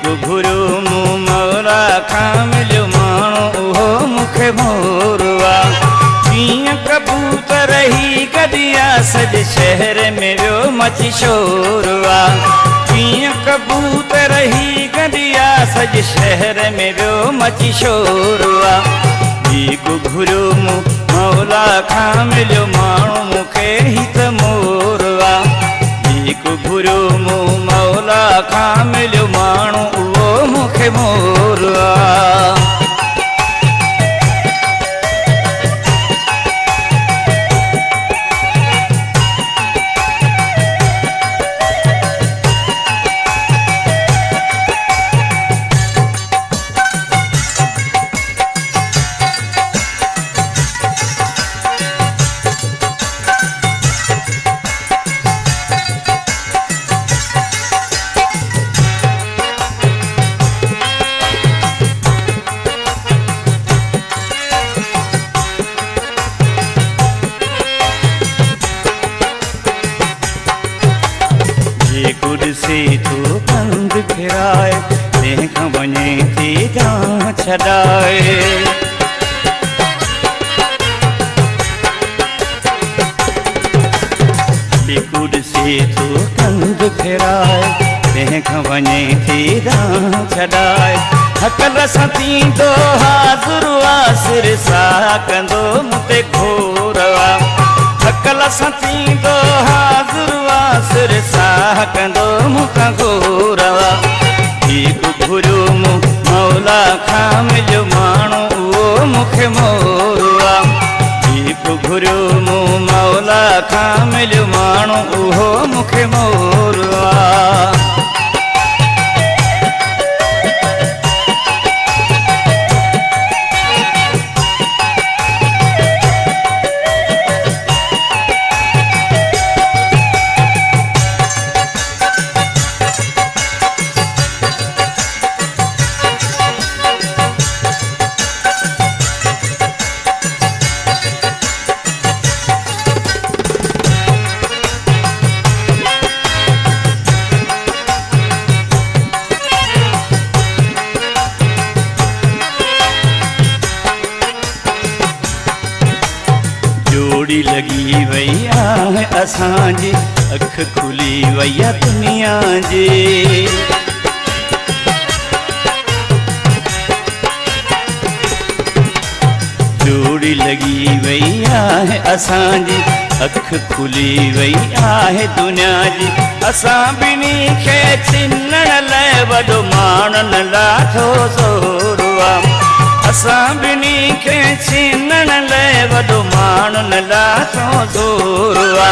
घुघरू मूं मौला खां मिलियो माण्हू उहो मूंखे मोरवा। कीअं कबूतर ही गॾिया सॼे शहर में वियो मची शोरवा। कीअं कबूतर ही गॾिया सॼे शहर में वियो मची शोरवा। घुघरू मूं मौला खां मिलियो माण्हू मूंखे ही त मोरवा। घुघरू मूं मौला खां मिलियो माण्हू उहो मूंखे मोरवा। कुर्सी तूं कंध फिराए तंहिंखां वञे थी जां छॾाए। कुर्सी तूं कंध फिराए तंहिंखां वञे थी जां छॾाए। हकल सां थींदो हाज़ुर सिर सां कंदो मूं ते खोरवा। हकल सां थींदो हाज़ुर सिर सां कंदो मूंखां घोरवा। घुघरू मूं मौला खां मिलियो माण्हू उहो मूंखे मोरवा। घुघरू मूं मौला खां मिलियो माण्हू उहो मूंखे मोरवा। जोड़ी लगी वही आहे असांजी अख खुली वई आहे दुनिया जी। जोड़ी लगी वई आहे असांजी अख खुली वई आहे दुनिया जी। असां ॿिन्ही खे चिन्हण लाइ वॾो माण्हुनि लाथो ज़ोरवा। असां ॿिन्ही खे चिन्हण लाइ वॾो माण्हुनि लाथो ज़ोरवा।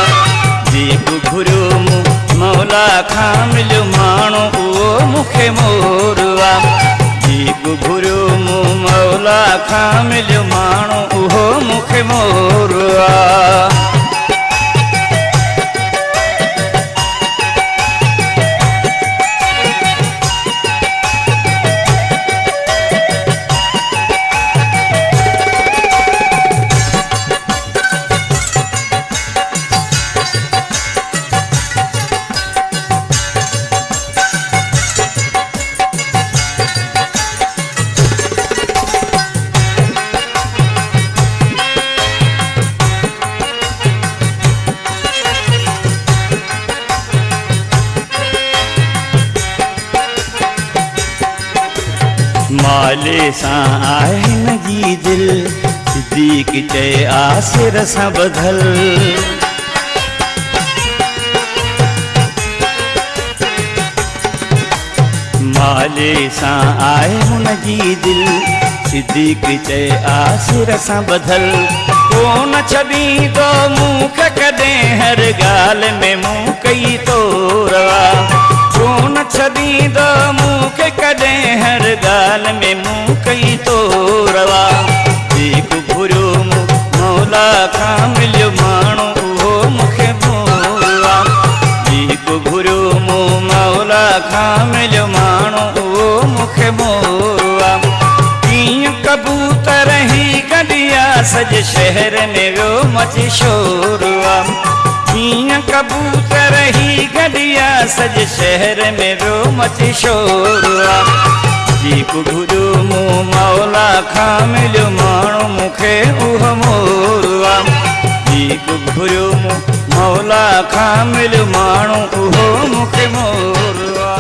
घुघरू मूं मौला खां मिलियो माण्हू उहो मूंखे मोरवा। घुघरू मूं मौला खां मिलियो माण्हू उहो मूंखे मोरवा। माले सां आहे न जी दिल सिद्दीक़ चए आसिर सां ॿधल। माले सां आहे हुन जी दिल सिद्दीक़ चए आसिर सां ॿधल। कोन छॾींदो मूंखे कॾहिं हर ॻाल्हि में मूं कई तोरवा। कोन छॾींदो मूंखे कॾहिं हर ॻाल्हि में मूं कई तोरवा। घुघरू मूं मौला खां मिलियो माण्हू उहो मूंखे मोरवा। घुघरू मूं मौला खां मिलियो माण्हू उहो मूंखे मोरवा। कीअं कबूतर ही गॾिया सॼे शहर में वियो मची शोरवा। कीअं कबूतर रही गडिया सज शहर में वियो मची शोरवा जेको घुरियो मूं मौला खां मिलियो माण्हू मूंखे उहो मोरवा जेको घुरियो मूं मौला खां मिलियो माण्हू उहो मूंखे मोरवा।